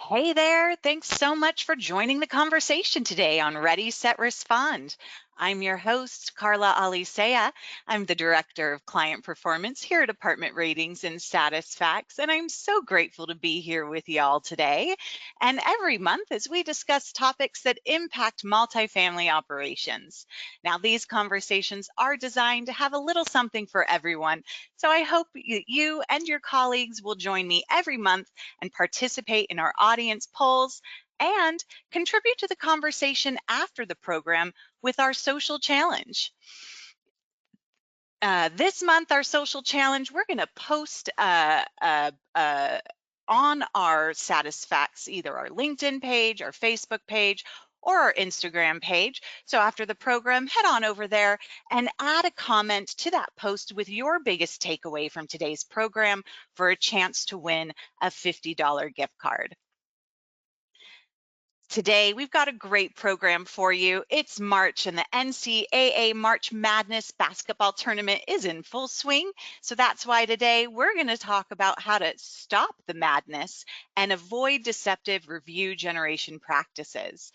Hey there, thanks so much for joining the conversation today on Ready, Set, Respond. I'm your host, Carla Alicea. I'm the Director of Client Performance here at Apartment Ratings and Status Facts, and I'm so grateful to be here with y'all today. And every month as we discuss topics that impact multifamily operations. Now, these conversations are designed to have a little something for everyone, so I hope you and your colleagues will join me every month and participate in our audience polls and contribute to the conversation after the program with our social challenge. This month, our social challenge, we're going to post on our Satisfacts, either our LinkedIn page, our Facebook page, or our Instagram page. So after the program, head on over there and add a comment to that post with your biggest takeaway from today's program for a chance to win a $50 gift card. Today, we've got a great program for you. It's March and the NCAA March Madness basketball tournament is in full swing. So that's why today we're going to talk about how to stop the madness and avoid deceptive review generation practices.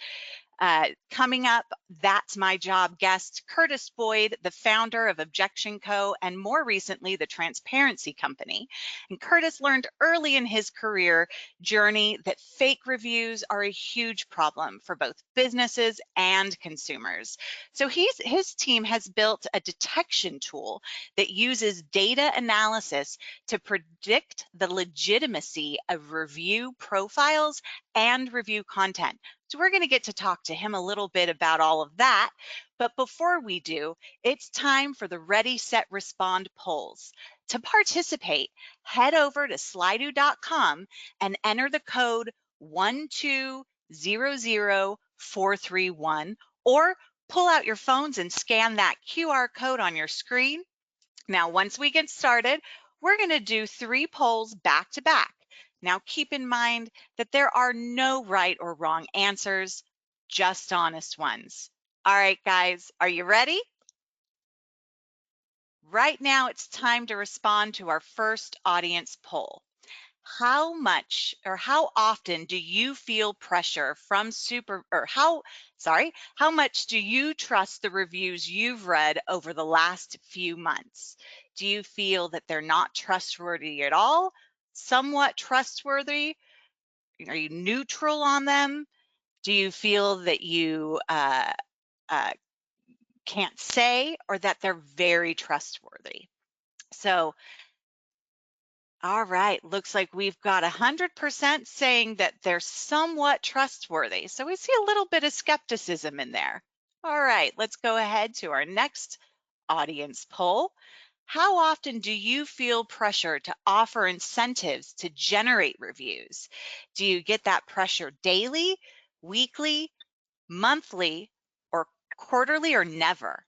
Coming up, That's My Job guest, Curtis Boyd, the founder of Objection Co. and more recently, the Transparency Company. And Curtis learned early in his career journey that fake reviews are a huge problem for both businesses and consumers. So his team has built a detection tool that uses data analysis to predict the legitimacy of review profiles and review content. So we're going to get to talk to him a little bit about all of that. But before we do, it's time for the Ready, Set, Respond polls. To participate, head over to slido.com and enter the code 1200431 or pull out your phones and scan that QR code on your screen. Now, once we get started, we're going to do 3 polls back to back. Now, keep in mind that there are no right or wrong answers, just honest ones. All right, guys, are you ready? Right now, it's time to respond to our first audience poll. How often do you feel pressure from how much do you trust the reviews you've read over the last few months? Do you feel that they're not trustworthy at all? Somewhat trustworthy? Are you neutral on them? Do you feel that you can't say, or that they're very trustworthy? So all right, looks like we've got 100% saying that they're somewhat trustworthy. So we see a little bit of skepticism in there. All right, let's go ahead to our next audience poll. How often do you feel pressure to offer incentives to generate reviews? Do you get that pressure daily, weekly, monthly, or quarterly, or never?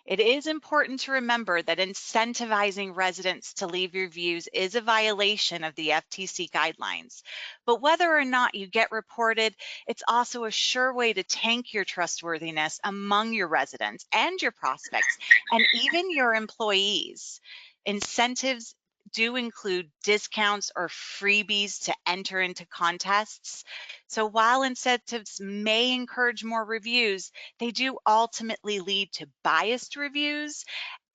It is important to remember that incentivizing residents to leave reviews is a violation of the FTC guidelines. But whether or not you get reported, it's also a sure way to tank your trustworthiness among your residents and your prospects, and even your employees. Incentives do include discounts or freebies to enter into contests. So while incentives may encourage more reviews, they do ultimately lead to biased reviews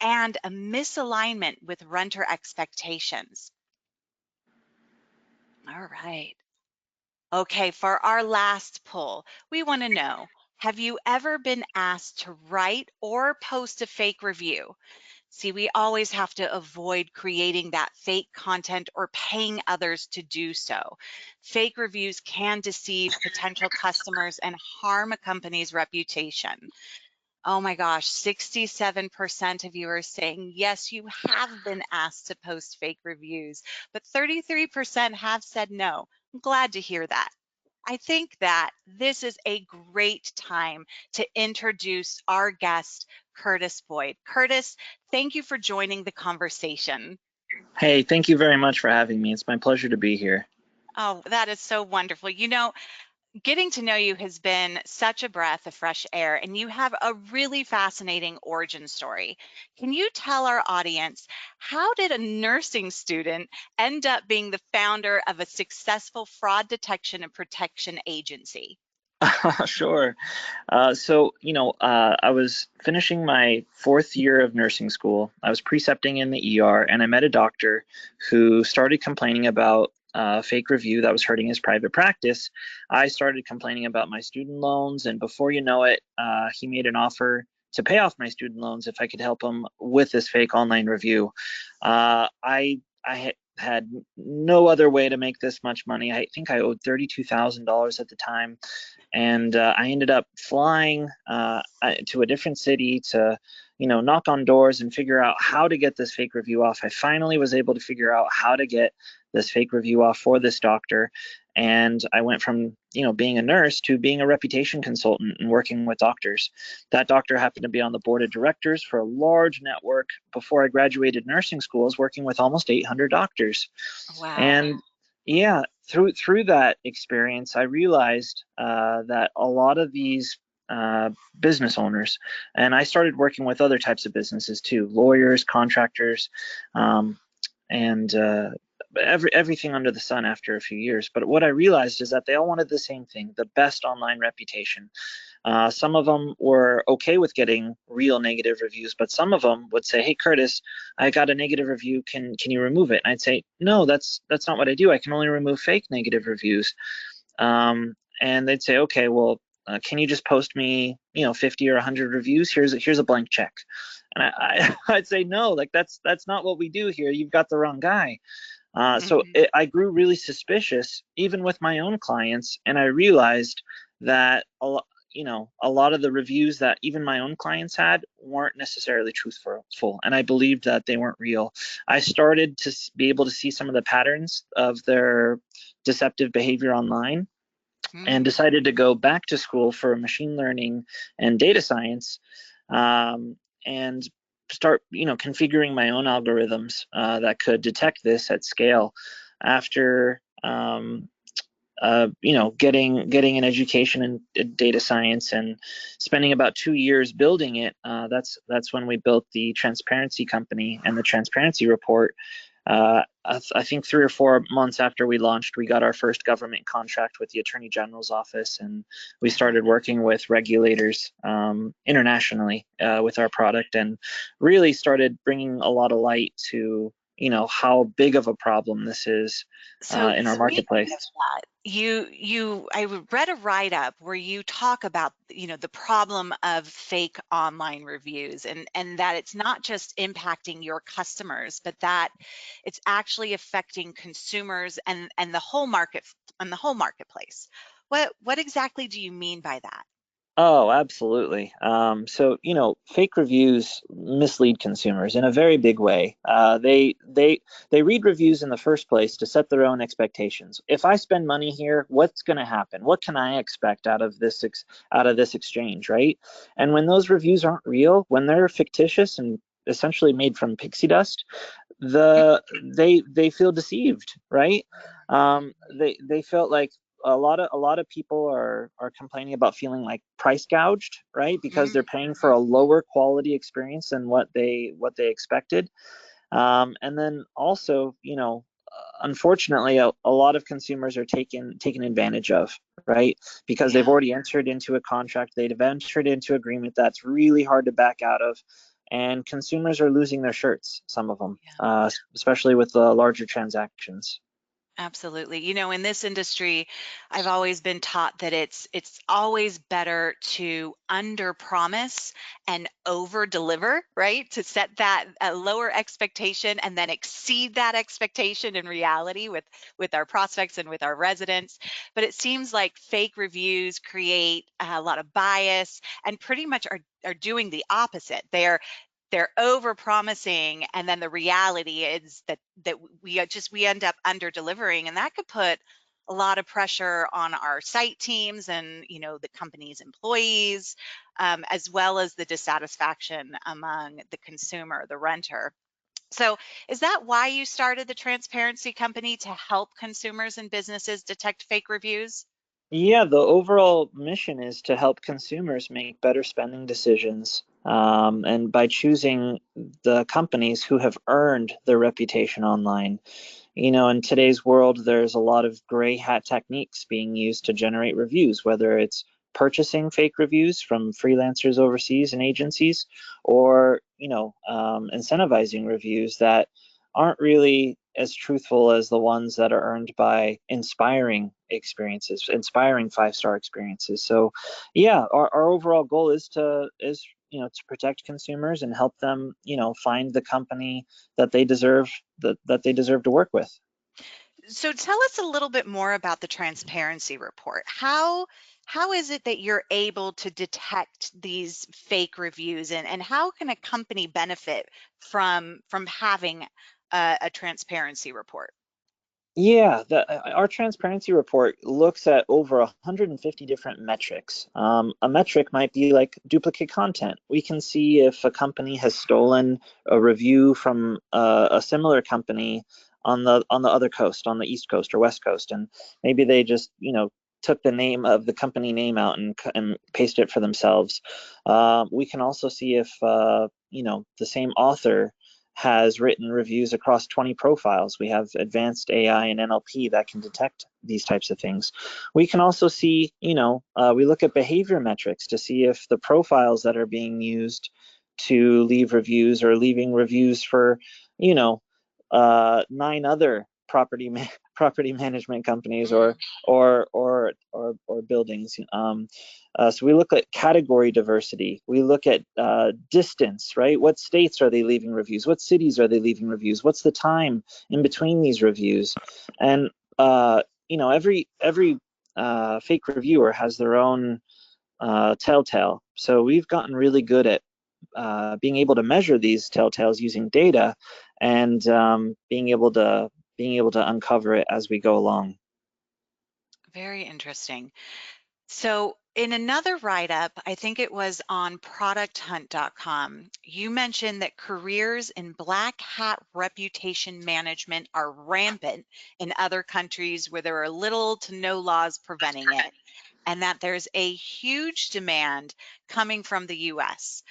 and a misalignment with renter expectations. All right. Okay, for our last poll, we want to know, have you ever been asked to write or post a fake review? See, we always have to avoid creating that fake content or paying others to do so. Fake reviews can deceive potential customers and harm a company's reputation. Oh my gosh, 67% of you are saying, yes, you have been asked to post fake reviews, but 33% have said no. I'm glad to hear that. I think that this is a great time to introduce our guest, Curtis Boyd. Curtis, thank you for joining the conversation. Hey, thank you very much for having me. It's my pleasure to be here. Oh, that is so wonderful. You know, Getting to know you has been such a breath of fresh air, and you have a really fascinating origin story. Can you tell our audience, how did a nursing student end up being the founder of a successful fraud detection and protection agency? Sure. I was finishing my fourth year of nursing school. I was precepting in the ER, and I met a doctor who started complaining about a fake review that was hurting his private practice. I started complaining about my student loans, and before you know it, he made an offer to pay off my student loans if I could help him with this fake online review. I had no other way to make this much money. I think I owed $32,000 at the time, and I ended up flying to a different city to, knock on doors and figure out how to get this fake review off. I finally was able to figure out how to get this fake review off for this doctor, and I went from, being a nurse to being a reputation consultant and working with doctors. That doctor happened to be on the board of directors for a large network before I graduated nursing school. I was working with almost 800 doctors. Wow. And yeah, through that experience, I realized that a lot of these business owners, and I started working with other types of businesses too, lawyers, contractors, um, and everything under the sun after a few years. But what I realized is that they all wanted the same thing: the best online reputation. Some of them were okay with getting real negative reviews, but some of them would say, "Hey, Curtis, I got a negative review. Can you remove it?" And I'd say, "No, that's not what I do. I can only remove fake negative reviews." And they'd say, "Okay, well, can you just post me, 50 or 100 reviews? Here's a blank check." And I'd say, "No, like that's not what we do here. You've got the wrong guy." Hmm. I grew really suspicious, even with my own clients, and I realized that a lot of the reviews that even my own clients had weren't necessarily truthful, and I believed that they weren't real. I started to be able to see some of the patterns of their deceptive behavior online, and Hmm. decided to go back to school for machine learning and data science, and start configuring my own algorithms that could detect this at scale. After getting an education in data science and spending about 2 years building it, that's when we built the transparency company and the transparency report. I think 3 or 4 months after we launched, we got our first government contract with the Attorney General's office, and we started working with regulators internationally with our product, and really started bringing a lot of light to how big of a problem this is So in our speaking of marketplace. that, I read a write-up where you talk about, the problem of fake online reviews, and that it's not just impacting your customers, but that it's actually affecting consumers and the whole market and the whole marketplace. What exactly do you mean by that? Oh, absolutely. Fake reviews mislead consumers in a very big way. They read reviews in the first place to set their own expectations. If I spend money here, what's going to happen? What can I expect out of this exchange, right? And when those reviews aren't real, when they're fictitious and essentially made from pixie dust, they feel deceived, right? They felt like a lot of people are complaining about feeling like price gouged, right? Because they're paying for a lower quality experience than what they expected. And then also, unfortunately, a lot of consumers are taken advantage of, right? Because they've Yeah, already entered into a contract, they've entered into agreement that's really hard to back out of, and consumers are losing their shirts. Some of them, yeah. especially with the larger transactions. Absolutely. In this industry, I've always been taught that it's always better to under promise and over deliver, right? To set that a lower expectation and then exceed that expectation in reality with our prospects and with our residents. But it seems like fake reviews create a lot of bias and pretty much are doing the opposite. They're over promising, and then the reality is that we end up under delivering, and that could put a lot of pressure on our site teams and the company's employees, as well as the dissatisfaction among the consumer, the renter. So is that why you started the transparency company, to help consumers and businesses detect fake reviews? Yeah, the overall mission is to help consumers make better spending decisions. And by choosing the companies who have earned their reputation online. In today's world, there's a lot of gray hat techniques being used to generate reviews, whether it's purchasing fake reviews from freelancers overseas and agencies, or, incentivizing reviews that aren't really as truthful as the ones that are earned by inspiring experiences, inspiring five-star experiences. So, yeah, our overall goal is to protect consumers and help them, find the company that they deserve that they deserve to work with. So tell us a little bit more about the transparency report. How is it that you're able to detect these fake reviews, and how can a company benefit from having a transparency report? Yeah, our transparency report looks at over 150 different metrics. A metric might be like duplicate content. We can see if a company has stolen a review from a similar company on the other coast, on the East Coast or West Coast, and maybe they just took the name of the company name out and pasted it for themselves. We can also see if the same author has written reviews across 20 profiles. We have advanced AI and NLP that can detect these types of things. We can also see, we look at behavior metrics to see if the profiles that are being used to leave reviews or leaving reviews for, you know, nine other property management companies Mm, or buildings. So we look at category diversity. We look at distance, right? What states are they leaving reviews? What cities are they leaving reviews? What's the time in between these reviews? And every fake reviewer has their own telltale. So we've gotten really good at being able to measure these telltales using data and being able to uncover it as we go along. very interesting. So, in another write up, I think it was on producthunt.com, you mentioned that careers in black hat reputation management are rampant in other countries where there are little to no laws preventing it, and that there's a huge demand coming from the US.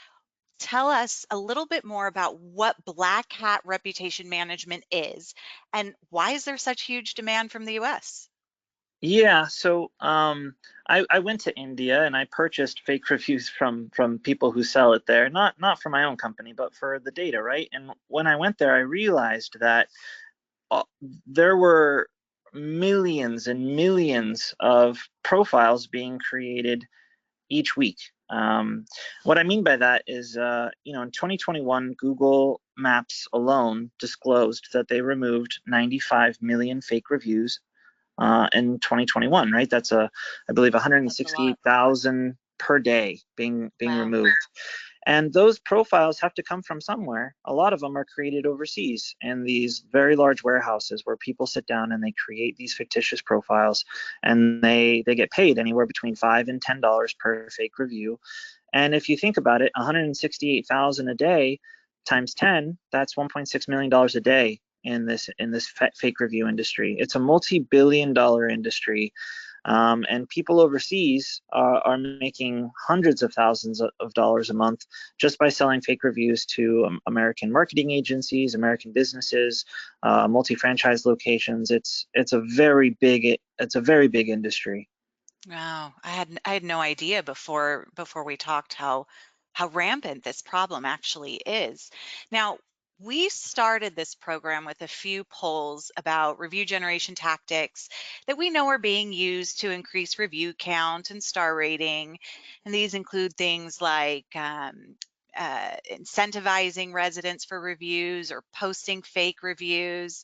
Tell us a little bit more about what black hat reputation management is, and why is there such huge demand from the US? Yeah, so I went to India and I purchased fake reviews from people who sell it there, not for my own company, but for the data, right? And when I went there, I realized that uh, there were millions and millions of profiles being created each week. What I mean by that is, in 2021, Google Maps alone disclosed that they removed 95 million fake reviews in 2021, right? That's I believe That's a lot. 168,000 per day being Wow. removed. And those profiles have to come from somewhere. A lot of them are created overseas in these very large warehouses where people sit down and they create these fictitious profiles, and they get paid anywhere between $5 and $10 per fake review. And if you think about it, 168,000 a day times 10, that's $1.6 million a day in this fake review industry. It's a multi-billion-dollar industry, and people overseas are making hundreds of thousands of dollars a month just by selling fake reviews to American marketing agencies, American businesses, multi-franchise locations. It's a very big industry. Wow, I had no idea before we talked how rampant this problem actually is. Now, we started this program with a few polls about review generation tactics that we know are being used to increase review count and star rating. And these include things like incentivizing residents for reviews or posting fake reviews,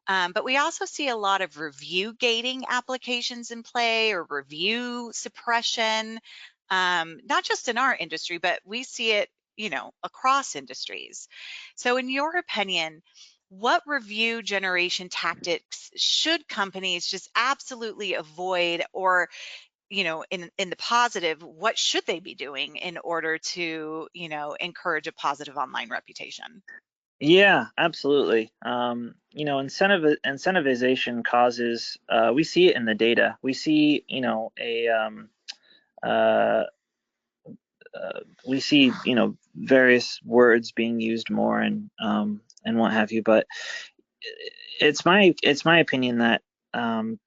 but we also see a lot of review gating applications in play, or review suppression, not just in our industry, but we see it, across industries. So, in your opinion, what review generation tactics should companies just absolutely avoid, or, in the positive, what should they be doing in order to, encourage a positive online reputation? Yeah, absolutely. Incentivization causes, we see it in the data. We see, uh, we see, various words being used more and what have you. But it's my opinion that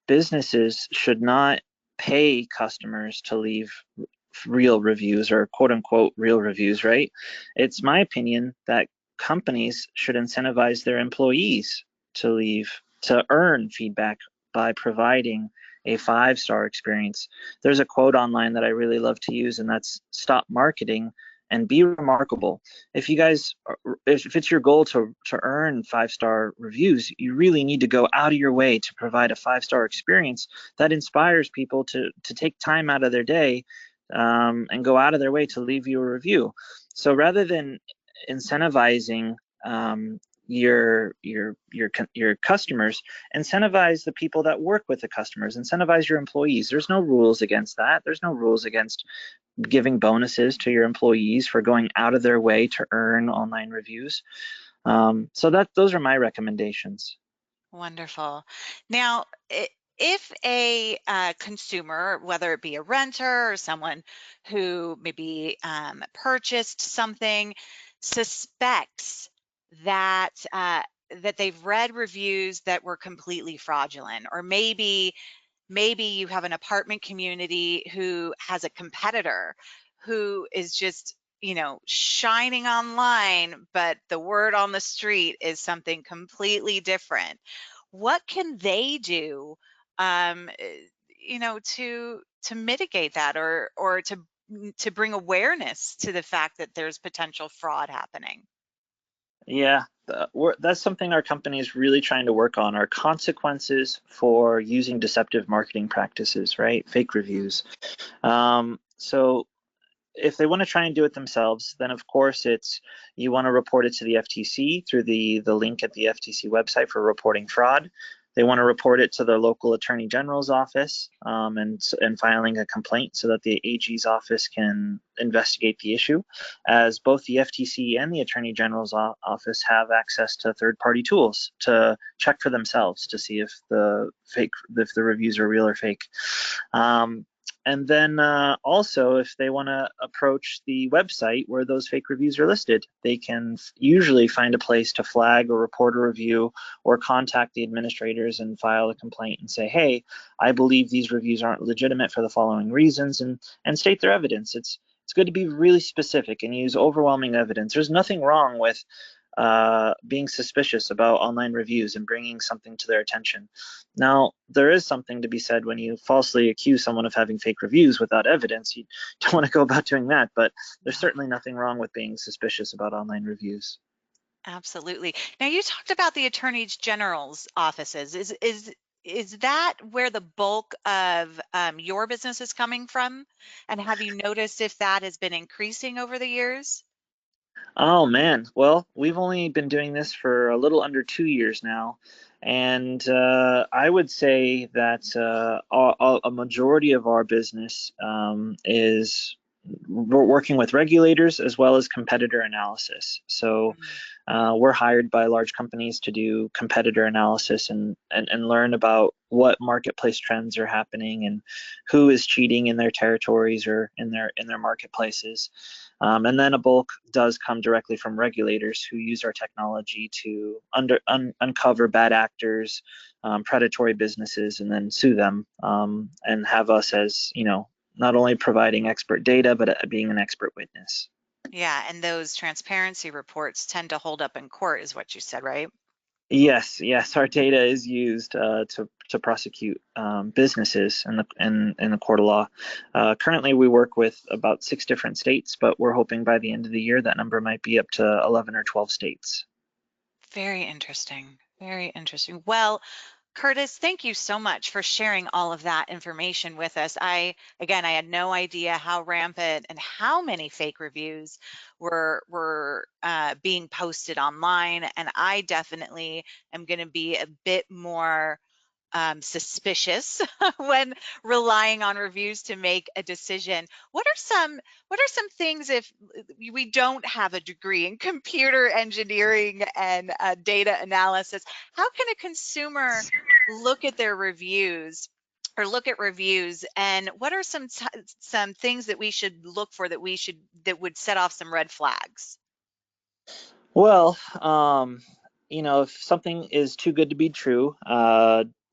businesses should not pay customers to leave real reviews or quote unquote real reviews, right? It's my opinion that companies should incentivize their employees to earn feedback by providing a 5-star experience. There's a quote online that I really love to use, and that's stop marketing and be remarkable. If you guys if it's your goal to earn 5-star reviews, you really need to go out of your way to provide a 5-star experience that inspires people to take time out of their day, and go out of their way to leave you a review. So rather than incentivizing your customers, incentivize the people that work with the customers, incentivize your employees. There's no rules against that. There's no rules against giving bonuses to your employees for going out of their way to earn online reviews. So that those are my recommendations. Wonderful. Now, if a consumer, whether it be a renter or someone who maybe purchased something, suspects that that they've read reviews that were completely fraudulent, or maybe you have an apartment community who has a competitor who is just, shining online, but the word on the street is something completely different. What can they do, to mitigate that, or to bring awareness to the fact that there's potential fraud happening? Yeah, that's something our company is really trying to work on, are consequences for using deceptive marketing practices, right? Fake Mm, reviews. So if they want to try and do it themselves, then of course it's you want to report it to the FTC through the link at the FTC website for reporting fraud. They want to report it to their local attorney general's office, and filing a complaint so that the AG's office can investigate the issue, as both the FTC and the attorney general's office have access to third-party tools to check for themselves to see if the reviews are real or fake. Um, and then also, if they want to approach the website where those fake reviews are listed, they can usually find a place to flag or report a review, or contact the administrators and file a complaint and say, hey, I believe these reviews aren't legitimate for the following reasons, and state their evidence. It's good to be really specific and use overwhelming evidence. There's nothing wrong with being suspicious about online reviews and bringing something to their attention. Now, there is something to be said when you falsely accuse someone of having fake reviews without evidence. You don't want to go about doing that, but there's no. certainly nothing wrong with being suspicious about online reviews. Absolutely. Now you talked about the Attorney General's offices. Is that where the bulk of your business is coming from? And have you noticed if that has been increasing over the years? Oh man, well, we've only been doing this for a little under 2 years now, and I would say that a majority of our business is we're working with regulators as well as competitor analysis. So Mm, we're hired by large companies to do competitor analysis and learn about what marketplace trends are happening and who is cheating in their territories or in their marketplaces. And then a bulk does come directly from regulators who use our technology to uncover bad actors, predatory businesses, and then sue them, and have us as, not only providing expert data, but being an expert witness. yeah, and those transparency reports tend to hold up in court, is what you said, right? Yes, yes, our data is used to prosecute businesses in the court of law. Currently, we work with about 6 different states, but we're hoping by the end of the year that number might be up to 11 or 12 states. Very interesting. Very interesting. Well, Curtis, thank you so much for sharing all of that information with us. I had no idea how rampant and how many fake reviews were being posted online, and I definitely am going to be a bit more suspicious when relying on reviews to make a decision. What are some things if we don't have a degree in computer engineering and data analysis? How can a consumer look at their reviews or look at reviews, and what are some things that we should look for that would set off some red flags? Well, if something is too good to be true,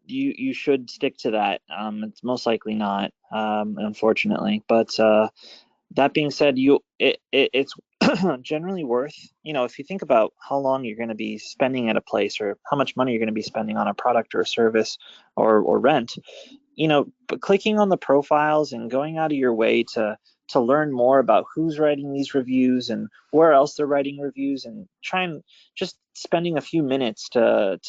you should stick to that. It's most likely not, unfortunately. But that being said, it's generally worth, if you think about how long you're going to be spending at a place or how much money you're going to be spending on a product or a service or rent, but clicking on the profiles and going out of your way to learn more about who's writing these reviews and where else they're writing reviews, and try and just spending a few minutes to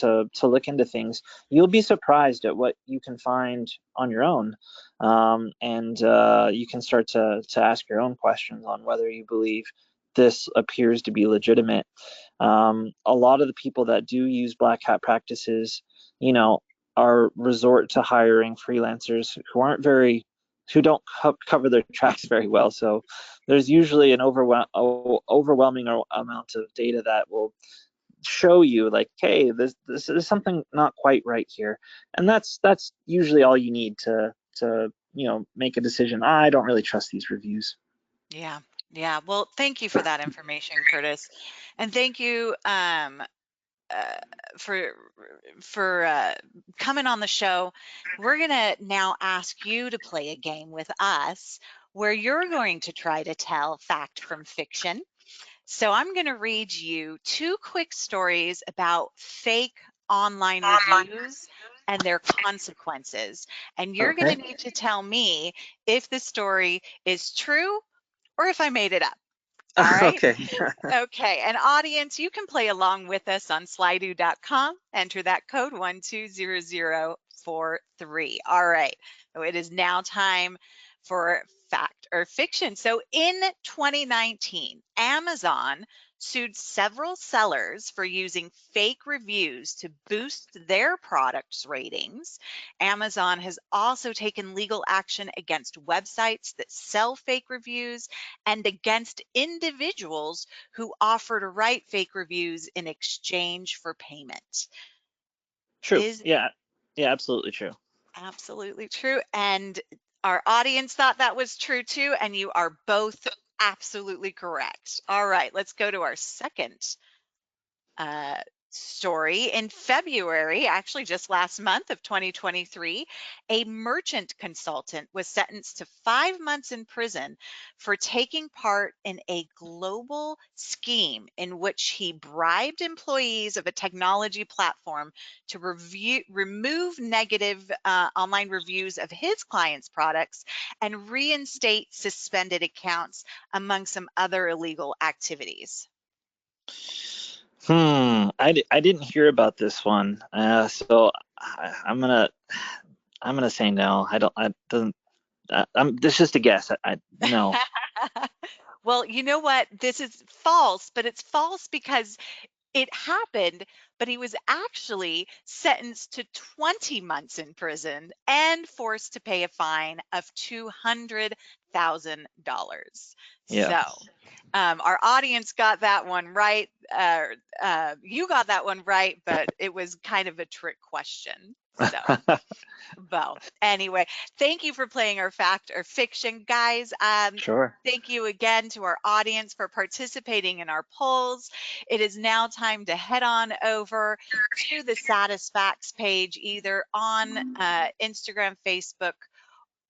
look into things, you'll be surprised at what you can find on your own. And you can start to ask your own questions on whether you believe this appears to be legitimate. A lot of the people that do use black hat practices, you know, are resort to hiring freelancers who don't cover their tracks very well. So there's usually an overwhelming amount of data that will show you like, hey, this is something not quite right here, and that's usually all you need to make a decision. I don't really trust these reviews. Yeah. Yeah. Well, thank you for that information, Curtis. And thank you uh, for coming on the show. We're going to now ask you to play a game with us where you're going to try to tell fact from fiction. So I'm going to read you two quick stories about fake online reviews and their consequences. And you're going to Okay. need to tell me if the story is true or if I made it up. All right. Okay. Okay, and audience, you can play along with us on slido.com. Enter that code 120043. All right, so it is now time for fact or fiction. So in 2019, Amazon sued several sellers for using fake reviews to boost their products' ratings. Amazon has also taken legal action against websites that sell fake reviews and against individuals who offer to write fake reviews in exchange for payment. True. Is Yeah. Yeah, absolutely true. absolutely true. And our audience thought that was true too. And you are both absolutely correct. All right, let's go to our second uh, story. In February, actually just last month of 2023, a merchant consultant was sentenced to 5 months in prison for taking part in a global scheme in which he bribed employees of a technology platform to remove negative online reviews of his clients' products and reinstate suspended accounts, among some other illegal activities. I didn't hear about this one, so I'm gonna say no. I don't. I doesn't. This is just a guess. No. Well, you know what? This is false, but it's false because it happened, but he was actually sentenced to 20 months in prison and forced to pay a fine of $200,000. Yeah. So, our audience got that one right. You got that one right, but it was kind of a trick question. So, well, anyway, thank you for playing our fact or fiction, guys. Sure. Thank you again to our audience for participating in our polls. It is now time to head on over to the Satisfacts page, either on Instagram, Facebook,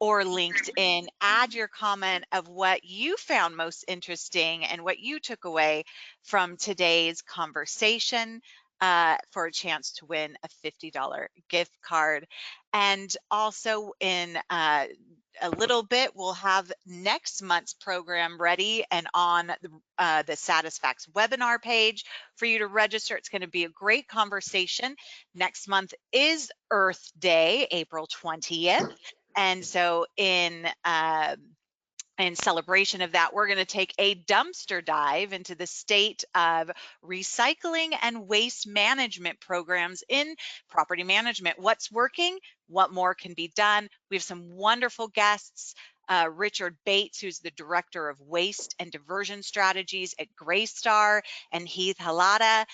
or LinkedIn. Add your comment of what you found most interesting and what you took away from today's conversation for a chance to win a $50 gift card. And also in a little bit, we'll have next month's program ready and on the Satisfacts webinar page for you to register. It's going to be a great conversation. Next month is Earth Day, April 20th. And so in in celebration of that, we're going to take a dumpster dive into the state of recycling and waste management programs in property management. What's working? What more can be done? We have some wonderful guests. Richard Bates, who's the Director of Waste and Diversion Strategies at Greystar, and Heath Halata,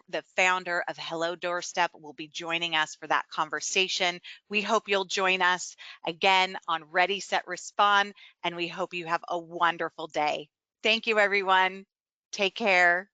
the founder of Hello Doorstep, will be joining us for that conversation. We hope you'll join us again on Ready, Set, Respond, and we hope you have a wonderful day. Thank you, everyone. Take care.